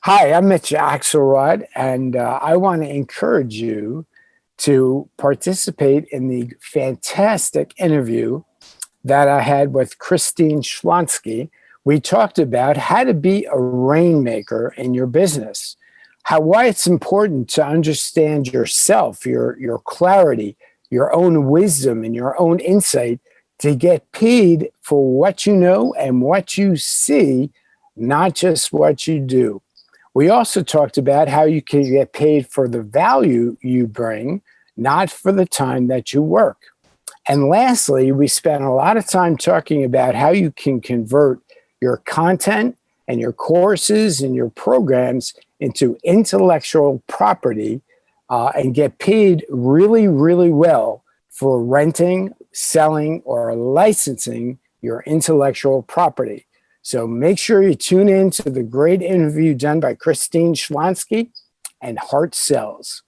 Hi, I'm Mitch Axelrod, and I want to encourage you to participate in the fantastic interview that I had with Christine Schlonsky. We talked about how to be a rainmaker in your business, why it's important to understand yourself, your clarity, your own wisdom, and your own insight to get paid for what you know and what you see, not just what you do. We also talked about how you can get paid for the value you bring, not for the time that you work. And lastly, we spent a lot of time talking about how you can convert your content and your courses and your programs into intellectual property and get paid really, really well for renting, selling, or licensing your intellectual property. So make sure you tune in to the great interview done by Christine Schlonsky and Heart Sells.